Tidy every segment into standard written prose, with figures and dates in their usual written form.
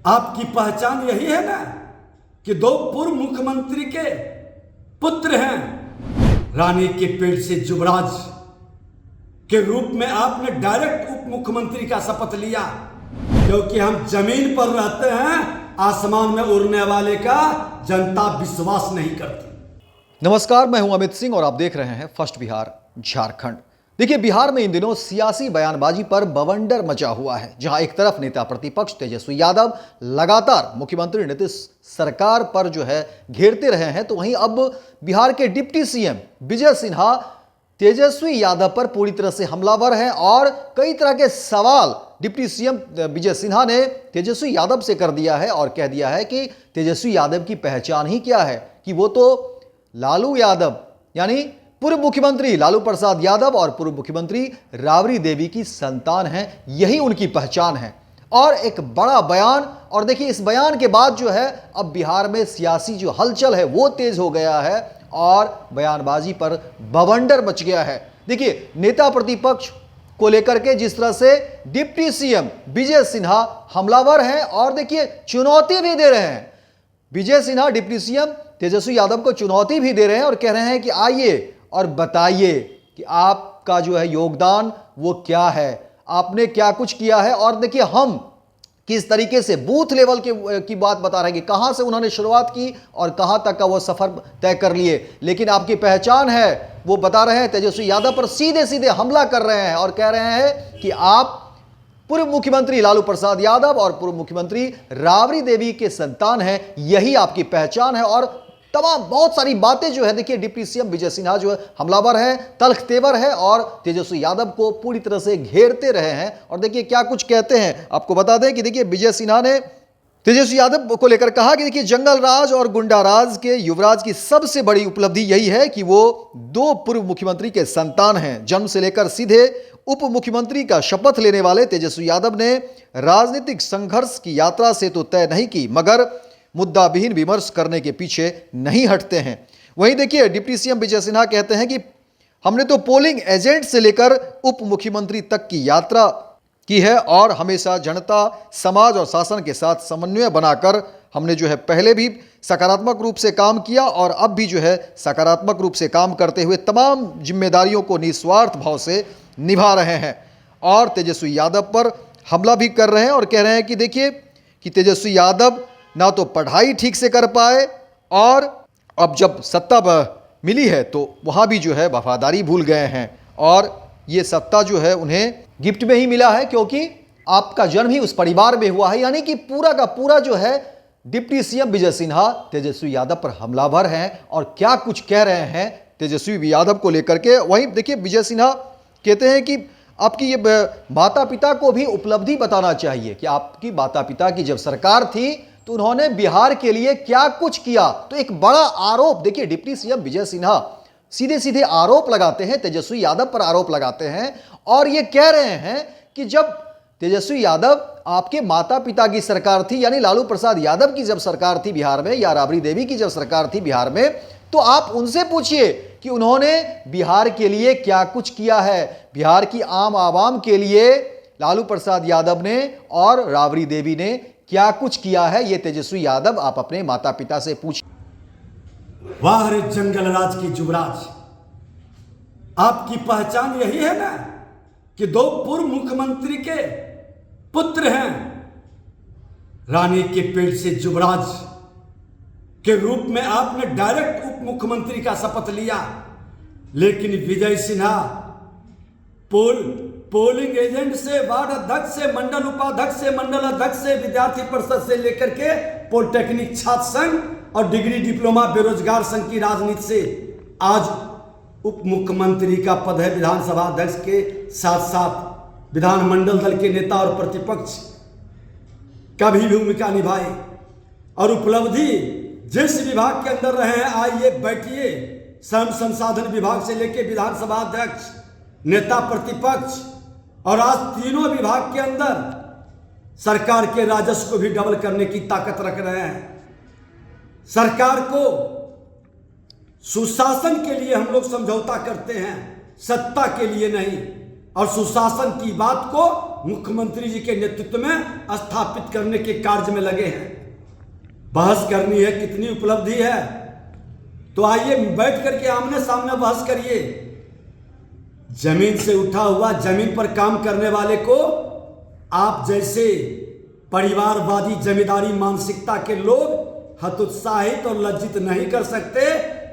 आपकी पहचान यही है ना कि दो पूर्व मुख्यमंत्री के पुत्र हैं। रानी के पेट से युवराज के रूप में आपने डायरेक्ट उप मुख्यमंत्री का शपथ लिया, क्योंकि हम जमीन पर रहते हैं, आसमान में उड़ने वाले का जनता विश्वास नहीं करती। नमस्कार, मैं हूं अमित सिंह और आप देख रहे हैं फर्स्ट बिहार झारखंड। देखिए, बिहार में इन दिनों सियासी बयानबाजी पर बवंडर मचा हुआ है, जहां एक तरफ नेता प्रतिपक्ष तेजस्वी यादव लगातार मुख्यमंत्री नीतीश सरकार पर घेरते रहे हैं, तो वहीं अब बिहार के डिप्टी सीएम विजय सिन्हा तेजस्वी यादव पर पूरी तरह से हमलावर हैं और कई तरह के सवाल डिप्टी सीएम विजय सिन्हा ने तेजस्वी यादव से कर दिया है और कह दिया है कि तेजस्वी यादव की पहचान ही क्या है, कि वो तो लालू यादव यानी पूर्व मुख्यमंत्री लालू प्रसाद यादव और पूर्व मुख्यमंत्री राबड़ी देवी की संतान हैं, यही उनकी पहचान है। और एक बड़ा बयान, और देखिए इस बयान के बाद अब बिहार में सियासी जो हलचल है वो तेज हो गया है और बयानबाजी पर बवंडर मच गया है। देखिए, नेता प्रतिपक्ष को लेकर के जिस तरह से डिप्टी सीएम विजय सिन्हा हमलावर हैं और देखिए चुनौती भी दे रहे हैं। विजय सिन्हा डिप्टी सीएम तेजस्वी यादव को चुनौती भी दे रहे हैं और कह रहे हैं कि आइए और बताइए कि आपका योगदान वो क्या है, आपने क्या कुछ किया है। और देखिए, हम किस तरीके से बूथ लेवल की बात बता रहे हैं कि कहां से उन्होंने शुरुआत की और कहां तक का वो सफर तय कर लिए, लेकिन आपकी पहचान है वो बता रहे हैं। तेजस्वी यादव पर सीधे सीधे हमला कर रहे हैं और कह रहे हैं कि आप पूर्व मुख्यमंत्री लालू प्रसाद यादव और पूर्व मुख्यमंत्री राबड़ी देवी के संतान हैं, यही आपकी पहचान है। और तमाम बहुत सारी बातें देखिए डिप्टी सीएम विजय सिन्हा हमलावर है, तल्ख तेवर है और तेजस्वी यादव को पूरी तरह से घेरते रहे हैं। और देखिए क्या कुछ कहते हैं, आपको बता दें कि देखिए विजय सिन्हा ने तेजस्वी यादव को लेकर कहा कि देखिए जंगल राज और गुंडा राज के युवराज की सबसे बड़ी उपलब्धि यही है कि वो दो पूर्व मुख्यमंत्री के संतान हैं। जन्म से लेकर सीधे उप मुख्यमंत्री का शपथ लेने वाले तेजस्वी यादव ने राजनीतिक संघर्ष की यात्रा से तो तय नहीं की, मगर मुद्दा विहीन विमर्श करने के पीछे नहीं हटते हैं। वहीं देखिए डिप्टी सीएम विजय सिन्हा कहते हैं कि हमने तो पोलिंग एजेंट से लेकर उप मुख्यमंत्री तक की यात्रा की है और हमेशा जनता, समाज और शासन के साथ समन्वय बनाकर हमने पहले भी सकारात्मक रूप से काम किया और अब भी सकारात्मक रूप से काम करते हुए तमाम जिम्मेदारियों को निस्वार्थ भाव से निभा रहे हैं। और तेजस्वी यादव पर हमला भी कर रहे हैं और कह रहे हैं कि देखिए कि तेजस्वी यादव ना तो पढ़ाई ठीक से कर पाए और अब जब सत्ता मिली है तो वहाँ भी वफादारी भूल गए हैं और ये सत्ता उन्हें गिफ्ट में ही मिला है, क्योंकि आपका जन्म ही उस परिवार में हुआ है। यानी कि पूरा का पूरा डिप्टी सीएम विजय सिन्हा तेजस्वी यादव पर हमलावर हैं और क्या कुछ कह रहे हैं तेजस्वी यादव को लेकर के। वहीं देखिए विजय सिन्हा कहते हैं कि आपकी ये माता पिता को भी उपलब्धि बताना चाहिए कि आपकी माता पिता की जब सरकार थी तो उन्होंने बिहार के लिए क्या कुछ किया। तो एक बड़ा आरोप देखिए डिप्टी सीएम विजय सिन्हा सीधे सीधे आरोप लगाते हैं, तेजस्वी यादव पर आरोप लगाते हैं और ये कह रहे हैं कि जब तेजस्वी यादव आपके माता पिता की सरकार थी, यानी लालू प्रसाद यादव की जब सरकार थी बिहार में या राबड़ी देवी की जब सरकार थी बिहार में, तो आप उनसे पूछिए कि उन्होंने बिहार के लिए क्या कुछ किया है। बिहार की आम आवाम के लिए लालू प्रसाद यादव ने और राबड़ी देवी ने क्या कुछ किया है, ये तेजस्वी यादव आप अपने माता पिता से पूछिए। वाह रे जंगल राज की युवराज, आपकी पहचान यही है ना कि दो पूर्व मुख्यमंत्री के पुत्र हैं। रानी के पेट से युवराज के रूप में आपने डायरेक्ट उप मुख्यमंत्री का शपथ लिया, लेकिन विजय सिन्हा पोलिंग एजेंट से, वार्ड अध्यक्ष से, मंडल उपाध्यक्ष से, मंडल अध्यक्ष से, विद्यार्थी परिषद से लेकर के पॉलिटेक्निक छात्र संघ और डिग्री डिप्लोमा बेरोजगार संघ की राजनीति से आज उप मुख्यमंत्री का पद है। विधानसभा अध्यक्ष के साथ साथ विधानमंडल दल के नेता और प्रतिपक्ष का भी भूमिका निभाए और उपलब्धि जिस विभाग के अंदर रहे हैं, आइए बैठिए, श्रम संसाधन विभाग से लेकर विधानसभा अध्यक्ष, नेता प्रतिपक्ष और आज तीनों विभाग के अंदर सरकार के राजस्व को भी डबल करने की ताकत रख रहे हैं। सरकार को सुशासन के लिए हम लोग समझौता करते हैं, सत्ता के लिए नहीं। और सुशासन की बात को मुख्यमंत्री जी के नेतृत्व में स्थापित करने के कार्य में लगे हैं। बहस करनी है, कितनी उपलब्धि है, तो आइए बैठ करके आमने सामने बहस करिए। जमीन से उठा हुआ, जमीन पर काम करने वाले को आप जैसे परिवारवादी जमींदारी मानसिकता के लोग हतोत्साहित और लज्जित नहीं कर सकते,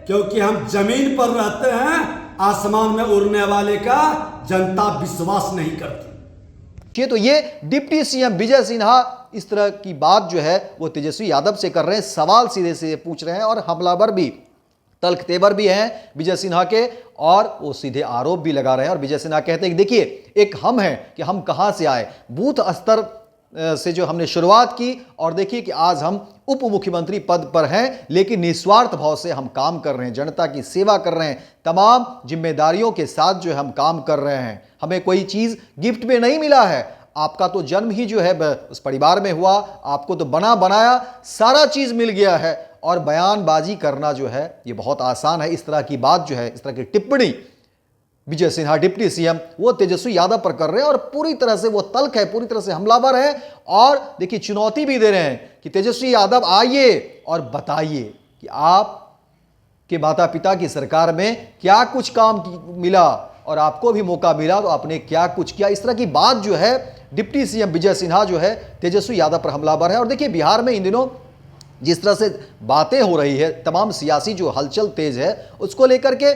क्योंकि हम जमीन पर रहते हैं। आसमान में उड़ने वाले का जनता विश्वास नहीं करती। तो ये डिप्टी सीएम विजय सिन्हा इस तरह की बात जो है वो तेजस्वी यादव से कर रहे हैं, सवाल सीधे सीधे पूछ रहे हैं और हमलावर भी, तल्ख तेवर भी हैं विजय सिन्हा के, और वो सीधे आरोप भी लगा रहे हैं। और विजय सिन्हा कहते हैं कि देखिए, एक हम हैं कि हम कहां से आए, बूथ स्तर से जो हमने शुरुआत की, और देखिए कि आज हम उप मुख्यमंत्री पद पर हैं, लेकिन निस्वार्थ भाव से हम काम कर रहे हैं, जनता की सेवा कर रहे हैं, तमाम जिम्मेदारियों के साथ जो हम काम कर रहे हैं। हमें कोई चीज गिफ्ट में नहीं मिला है, आपका तो जन्म ही जो है उस परिवार में हुआ, आपको तो बना बनाया सारा चीज मिल गया है, और बयानबाजी करना जो है ये बहुत आसान है। इस तरह की बात जो है, इस तरह की टिप्पणी विजय सिन्हा डिप्टी सीएम वो तेजस्वी यादव पर कर रहे हैं, और पूरी तरह से वो तल्ख है, पूरी तरह से हमलावर है। और देखिए, चुनौती भी दे रहे हैं कि तेजस्वी यादव आइए और बताइए कि आप के माता पिता की सरकार में क्या कुछ काम मिला, और आपको भी मौका मिला तो आपने क्या कुछ किया। इस तरह की बात जो है डिप्टी सीएम विजय सिन्हा जो है तेजस्वी यादव पर हमलावर है। और देखिए, बिहार में इन दिनों जिस तरह से बातें हो रही है, तमाम सियासी जो हलचल तेज है, उसको लेकर के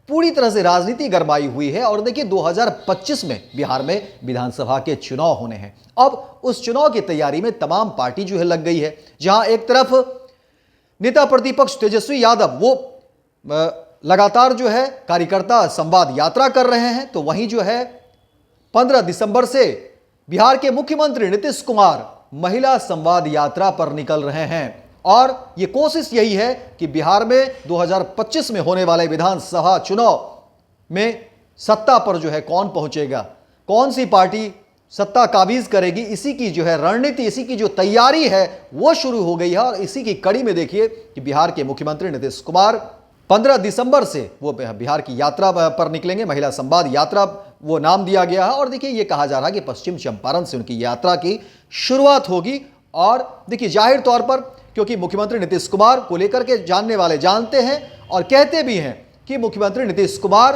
पूरी तरह से राजनीति गरमाई हुई है। और देखिए, 2025 में बिहार में विधानसभा के चुनाव होने हैं। अब उस चुनाव की तैयारी में तमाम पार्टी जो है लग गई है, जहां एक तरफ नेता प्रतिपक्ष तेजस्वी यादव वो लगातार जो है कार्यकर्ता संवाद यात्रा कर रहे हैं, तो वहीं जो है 15 दिसंबर से बिहार के मुख्यमंत्री नीतीश कुमार महिला संवाद यात्रा पर निकल रहे हैं। और यह कोशिश यही है कि बिहार में 2025 में होने वाले विधानसभा चुनाव में सत्ता पर जो है कौन पहुंचेगा, कौन सी पार्टी सत्ता काबिज करेगी, इसी की जो है रणनीति, इसी की जो तैयारी है वो शुरू हो गई है। और इसी की कड़ी में देखिए कि बिहार के मुख्यमंत्री नीतीश कुमार 15 दिसंबर से वो बिहार की यात्रा पर निकलेंगे, महिला संवाद यात्रा वो नाम दिया गया है। और देखिए, ये कहा जा रहा है कि पश्चिम चंपारण से उनकी यात्रा की शुरुआत होगी। और देखिए, जाहिर तौर पर, क्योंकि मुख्यमंत्री नीतीश कुमार को लेकर के जानने वाले जानते हैं और कहते भी हैं कि मुख्यमंत्री नीतीश कुमार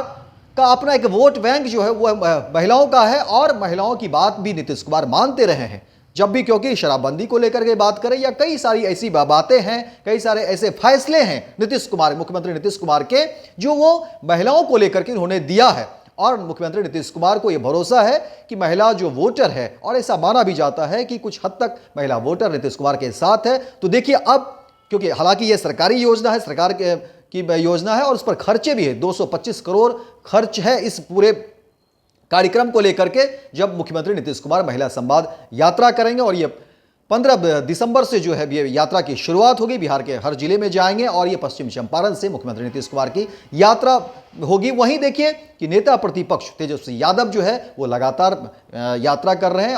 का अपना एक वोट बैंक जो है वो महिलाओं का है, और महिलाओं की बात भी नीतीश कुमार मानते रहे हैं जब भी, क्योंकि शराबबंदी को लेकर के बात करें या कई सारी ऐसी बातें हैं, कई सारे ऐसे फैसले हैं नीतीश कुमार, मुख्यमंत्री नीतीश कुमार के, जो वो महिलाओं को लेकर के उन्होंने दिया है। और मुख्यमंत्री नीतीश कुमार को यह भरोसा है कि महिला जो वोटर है, और ऐसा माना भी जाता है कि कुछ हद तक महिला वोटर नीतीश कुमार के साथ है। तो देखिए, अब क्योंकि हालांकि यह सरकारी योजना है, सरकार की योजना है, और उस पर खर्चे भी है, 225 करोड़ खर्च है इस पूरे कार्यक्रम को लेकर के, जब मुख्यमंत्री नीतीश कुमार महिला संवाद यात्रा करेंगे। और ये 15 दिसंबर से जो है ये यात्रा की शुरुआत होगी, बिहार के हर जिले में जाएंगे, और ये पश्चिम चंपारण से मुख्यमंत्री नीतीश कुमार की यात्रा होगी। वहीं देखिए कि नेता प्रतिपक्ष तेजस्वी यादव जो है वो लगातार यात्रा कर रहे हैं।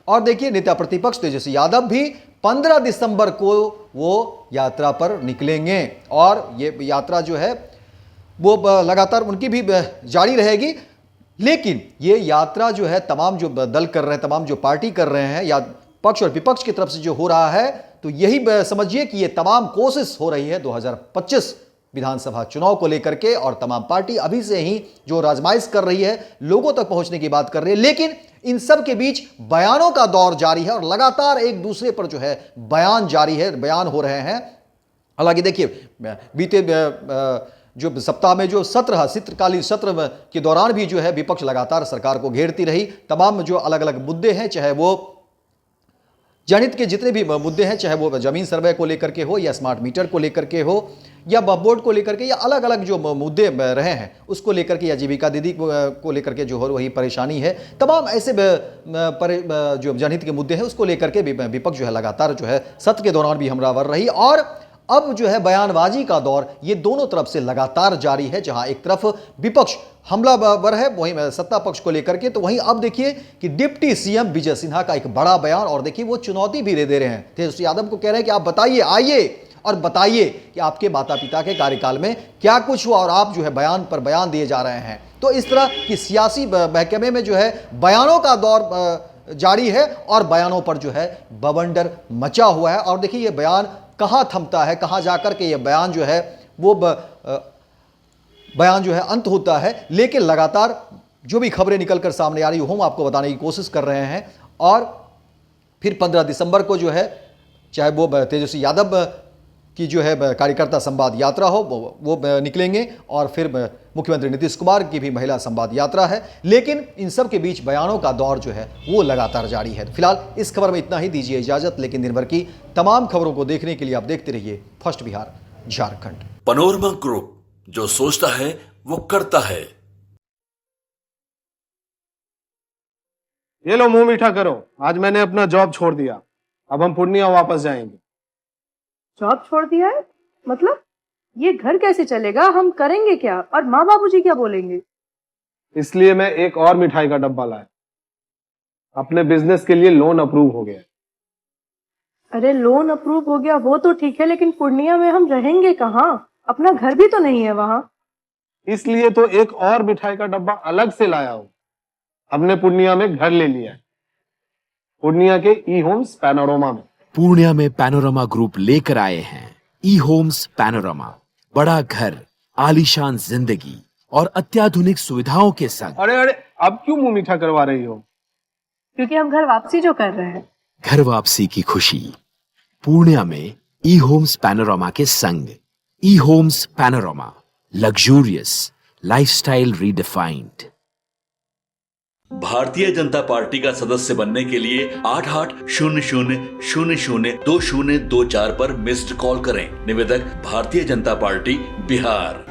और देखिए, नेता प्रतिपक्ष तेजस्वी यादव भी 15 दिसंबर को वो यात्रा पर निकलेंगे, और ये यात्रा जो है वो लगातार उनकी भी जारी रहेगी। लेकिन ये यात्रा जो है तमाम जो दल कर रहे हैं, तमाम जो पार्टी कर रहे हैं, या पक्ष और विपक्ष की तरफ से जो हो रहा है, तो यही समझिए कि ये तमाम कोशिश हो रही है 2025 विधानसभा चुनाव को लेकर के, और तमाम पार्टी अभी से ही जो राजमाइश कर रही है, लोगों तक पहुंचने की बात कर रही है। लेकिन इन सब के बीच बयानों का दौर जारी है, और लगातार एक दूसरे पर जो है बयान जारी है, बयान हो रहे हैं। हालांकि देखिए, बीते जो सप्ताह में जो सत्र शीतकालीन सत्र के दौरान भी जो है विपक्ष लगातार सरकार को घेरती रही। तमाम जो अलग अलग मुद्दे हैं, चाहे वो जनहित के जितने भी मुद्दे हैं, चाहे वो जमीन सर्वे को लेकर के हो, या स्मार्ट मीटर को लेकर के हो, या वक्फ को लेकर के, या अलग अलग जो मुद्दे रहे हैं उसको लेकर के, या जीविका दीदी को लेकर के जो हो वही परेशानी है, तमाम ऐसे जो जनहित के मुद्दे हैं उसको लेकर के विपक्ष जो है लगातार जो है सत्र के दौरान भी हमलावर रही। और अब जो है बयानबाजी का दौर ये दोनों तरफ से लगातार जारी है, जहां एक तरफ विपक्ष हमलावर है वहीं सत्ता पक्ष को लेकर के, तो वहीं अब देखिए कि डिप्टी सीएम विजय सिन्हा का एक बड़ा बयान, और देखिए वो चुनौती भी दे रहे हैं तेजस्वी यादव को, कह रहे हैं कि आप बताइए, आइए और बताइए कि आपके माता पिता के कार्यकाल में क्या कुछ हुआ, और आप जो है बयान पर बयान दिए जा रहे हैं। तो इस तरह की सियासी महकमे में जो है बयानों का दौर जारी है और बयानों पर जो है बवंडर मचा हुआ है। और देखिए ये बयान कहां थमता है, कहां जाकर के ये बयान जो है वो बयान जो है अंत होता है। लेकिन लगातार जो भी खबरें निकलकर सामने आ रही हम आपको बताने की कोशिश कर रहे हैं। और फिर 15 दिसंबर को जो है चाहे वो तेजस्वी यादव की जो है कार्यकर्ता संवाद यात्रा हो वो निकलेंगे, और फिर मुख्यमंत्री नीतीश कुमार की भी महिला संवाद यात्रा है। लेकिन इन सब के बीच बयानों का दौर जो है वो लगातार जारी है। फिलहाल इस खबर में इतना ही, दीजिए इजाजत। लेकिन दिन भर की तमाम खबरों को देखने के लिए आप देखते रहिए first Bihar Jharkhand. Panorama group, जो सोचता है वो करता है। ये लो मुंह मीठा करो, आज मैंने अपना जॉब छोड़ दिया, अब हम पूर्णिया वापस जाएंगे। जॉब छोड़ दिया है? मतलब ये घर कैसे चलेगा? हम करेंगे क्या? और माँ बाबूजी क्या बोलेंगे? इसलिए मैं एक और मिठाई का डब्बा लाया, अपने बिजनेस के लिए लोन अप्रूव हो गया। अरे लोन अप्रूव हो गया वो तो ठीक है, लेकिन पूर्णिया में हम रहेंगे कहाँ? अपना घर भी तो नहीं है वहां। इसलिए तो एक और मिठाई का डब्बा अलग से लाया हूं। हमने पूर्णिया में घर ले लिया है, पूर्णिया के ई होम्स पैनोरमा में। पूर्णिया में पैनोरमा ग्रुप लेकर आए हैं ई होम्स पैनोरमा, बड़ा घर, आलीशान जिंदगी और अत्याधुनिक सुविधाओं के संग। अरे अरे, अब क्यों मुंह मीठा करवा रही हो? क्योंकि हम घर वापसी जो कर रहे हैं। घर वापसी की खुशी पूर्णिया में ई होम्स पैनोरमा के संग। E homes panorama, luxurious lifestyle redefined. Bharatiya Janata party का सदस्य बनने के लिए 8800002024 पर मिस्ड कॉल करें। निवेदक भारतीय जनता पार्टी बिहार।